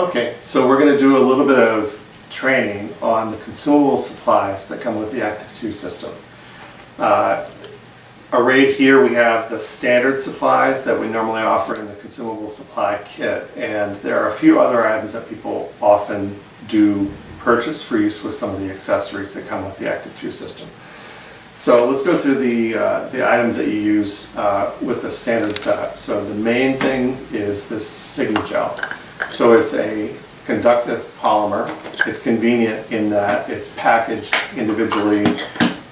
Okay, so we're going to do a little bit of training on the consumable supplies that come with the ActiveTwo system. Arrayed here we have the standard supplies that we normally offer in the consumable supply kit, and there are a few other items that people often do purchase for use with some of the accessories that come with the ActiveTwo system. So let's go through the items that you use with the standard setup. So the main thing is this Sigma-Gel. So it's a conductive polymer. It's convenient in that it's packaged individually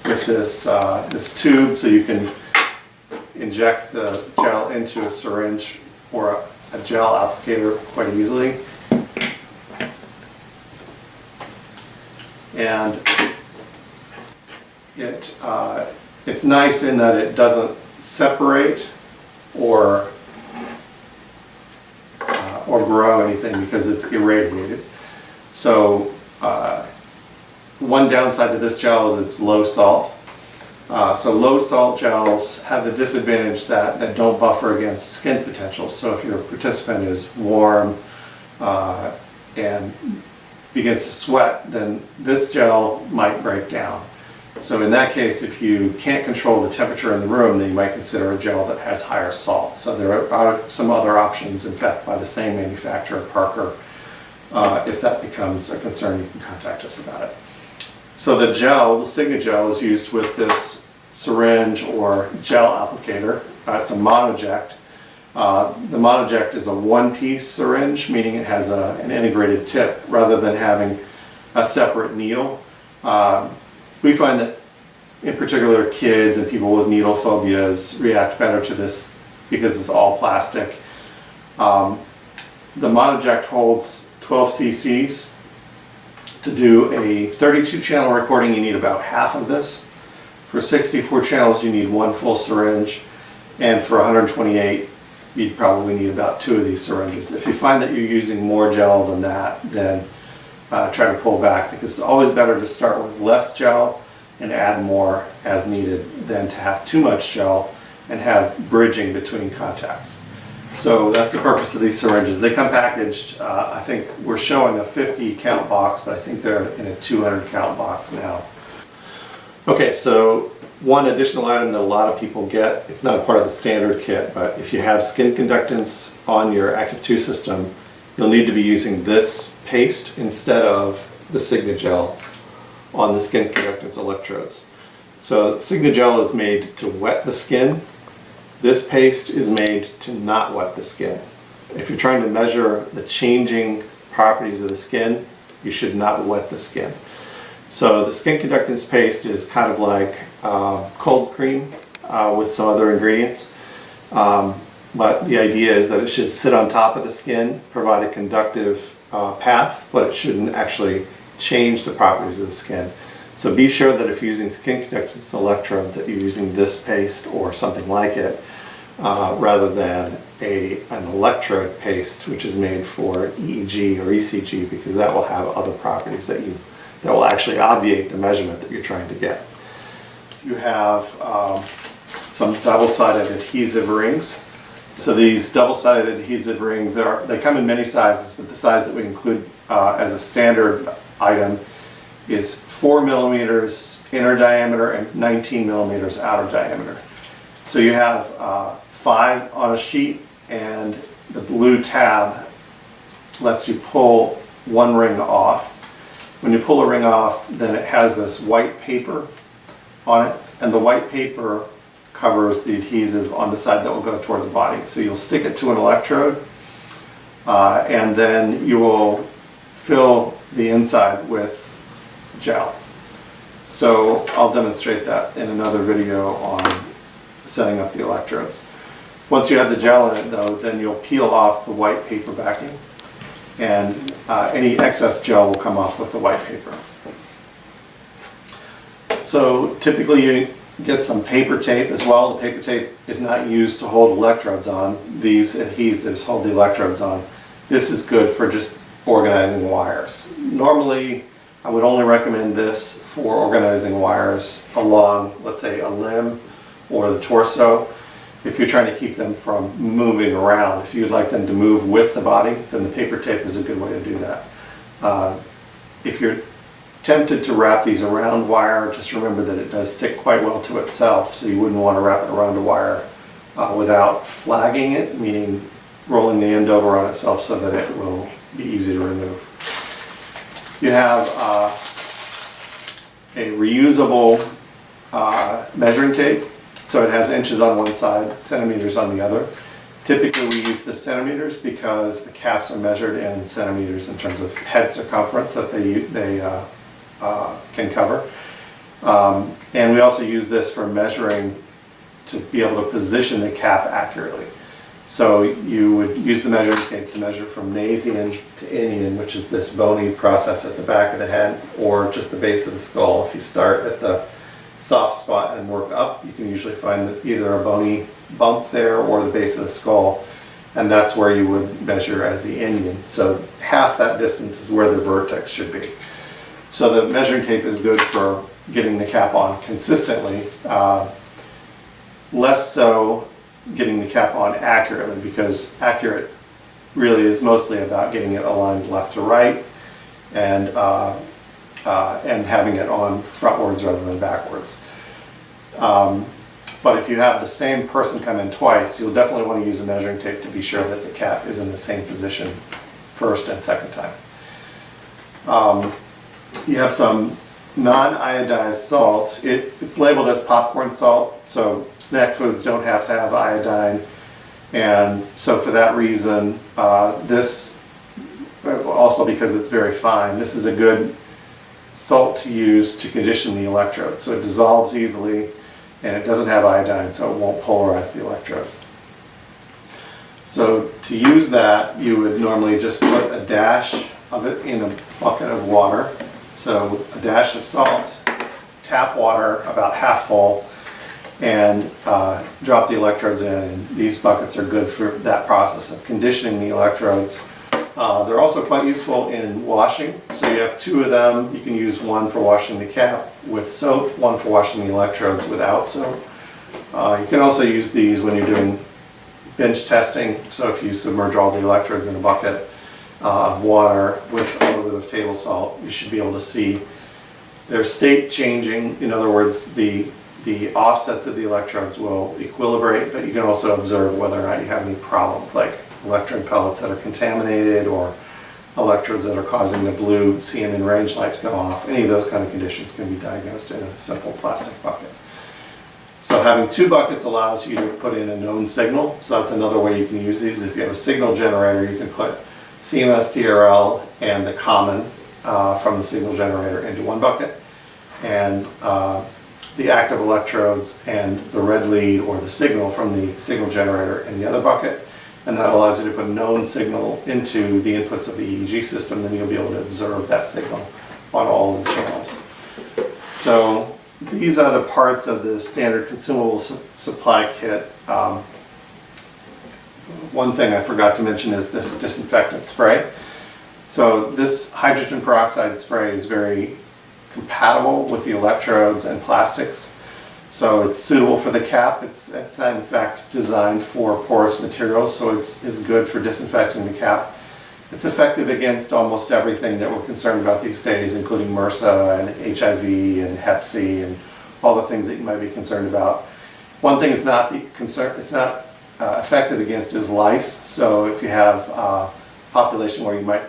with this, this tube, so you can inject the gel into a syringe or a gel applicator quite easily. And it's nice in that it doesn't separate or grow anything because it's irradiated. So one downside to this gel is it's low salt. So low salt gels have the disadvantage that they don't buffer against skin potential. So if your participant is warm and begins to sweat, then this gel might break down. So in that case, if you can't control the temperature in the room, then you might consider a gel that has higher salt. So there are some other options, in fact, by the same manufacturer, Parker. If that becomes a concern, you can contact us about it. So the gel, the Sigma-Gel, is used with this syringe or gel applicator. It's a monoject. The monoject is a one-piece syringe, meaning it has an integrated tip rather than having a separate needle. We find that in particular kids and people with needle phobias react better to this because it's all plastic. The monoject holds 12 cc's. To do a 32 channel recording you need about half of this. For 64 channels you need one full syringe, and for 128 you'd probably need about 2 of these syringes. If you find that you're using more gel than that, then try to pull back, because it's always better to start with less gel and add more as needed than to have too much gel and have bridging between contacts. So that's the purpose of these syringes. They come packaged, I think we're showing a 50 count box, but I think they're in a 200 count box now. Okay, so one additional item that a lot of people get, it's not a part of the standard kit, but if you have skin conductance on your ActiveTwo system, you'll need to be using this paste instead of the Sigma-Gel on the skin conductance electrodes. So Sigma-Gel is made to wet the skin. This paste is made to not wet the skin. If you're trying to measure the changing properties of the skin, you should not wet the skin. So the skin conductance paste is kind of like cold cream with some other ingredients. But the idea is that it should sit on top of the skin, provide a conductive path, but it shouldn't actually change the properties of the skin. So be sure that if you're using skin conductance electrodes that you're using this paste or something like it, rather than an electrode paste which is made for EEG or ECG, because that will have other properties that will actually obviate the measurement that you're trying to get. You have some double-sided adhesive rings. So these double-sided adhesive rings, they come in many sizes, but the size that we include as a standard item is 4 millimeters inner diameter and 19 millimeters outer diameter. So you have 5 on a sheet, and the blue tab lets you pull one ring off. When you pull a ring off, then it has this white paper on it, and the white paper covers the adhesive on the side that will go toward the body. So you'll stick it to an electrode, and then you will fill the inside with gel. So I'll demonstrate that in another video on setting up the electrodes. Once you have the gel in it though, then you'll peel off the white paper backing, and any excess gel will come off with the white paper. So typically you get some paper tape as well. The paper tape is not used to hold electrodes on. These adhesives hold the electrodes on. This is good for just organizing wires. Normally I would only recommend this for organizing wires along, let's say, a limb or the torso. if you're trying to keep them from moving around. If you'd like them to move with the body, then the paper tape is a good way to do that. If you're tempted to wrap these around wire, just remember that it does stick quite well to itself, so you wouldn't want to wrap it around a wire without flagging it, meaning rolling the end over on itself so that it will be easy to remove. You have a reusable measuring tape, so it has inches on one side, centimeters on the other. Typically we use the centimeters because the caps are measured in centimeters in terms of head circumference that they can cover. And we also use this for measuring to be able to position the cap accurately. So you would use the measuring tape to measure from Nazian to Inian, which is this bony process at the back of the head, or just the base of the skull. If you start at the soft spot and work up, you can usually find either a bony bump there or the base of the skull, and that's where you would measure as the Inian. So half that distance is where the vertex should be. So the measuring tape is good for getting the cap on consistently, less so getting the cap on accurately, because accurate really is mostly about getting it aligned left to right and having it on frontwards rather than backwards. But if you have the same person come in twice, you'll definitely want to use a measuring tape to be sure that the cap is in the same position first and second time. You have some non-iodized salt. It's labeled as popcorn salt, so snack foods don't have to have iodine, and so for that reason, this, also because it's very fine, this is a good salt to use to condition the electrodes. So it dissolves easily and it doesn't have iodine, so it won't polarize the electrodes. So to use that, you would normally just put a dash of it in a bucket of water. So a dash of salt, tap water about half full, and drop the electrodes in. And these buckets are good for that process of conditioning the electrodes. They're also quite useful in washing. So you have two of them. You can use one for washing the cap with soap, one for washing the electrodes without soap. You can also use these when you're doing bench testing. So if you submerge all the electrodes in a bucket of water with a little bit of table salt, you should be able to see their state changing. In other words, the offsets of the electrodes will equilibrate, but you can also observe whether or not you have any problems, like electrode pellets that are contaminated or electrodes that are causing the blue CMN range light to go off. Any of those kind of conditions can be diagnosed in a simple plastic bucket. So having two buckets allows you to put in a known signal. So that's another way you can use these. If you have a signal generator, you can put CMS TRL and the common from the signal generator into one bucket, and the active electrodes and the red lead or the signal from the signal generator in the other bucket. And that allows you to put a known signal into the inputs of the EEG system. Then you'll be able to observe that signal on all of the channels. So these are the parts of the standard consumable supply kit. One thing I forgot to mention is this disinfectant spray. So this hydrogen peroxide spray is very compatible with the electrodes and plastics. So it's suitable for the cap. It's in fact designed for porous materials, so it's good for disinfecting the cap. It's effective against almost everything that we're concerned about these days, including MRSA and HIV and Hep C and all the things that you might be concerned about. One thing it's not effective against is lice. So if you have a population where you might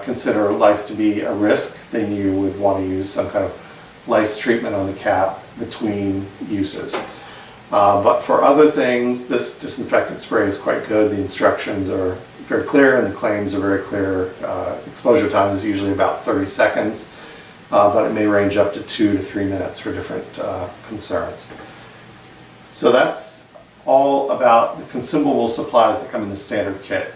consider lice to be a risk, then you would want to use some kind of lice treatment on the cap between uses. But for other things, this disinfectant spray is quite good. The instructions are very clear and the claims are very clear. Exposure time is usually about 30 seconds, but it may range up to 2 to 3 minutes for different concerns. So that's all about the consumable supplies that come in the standard kit.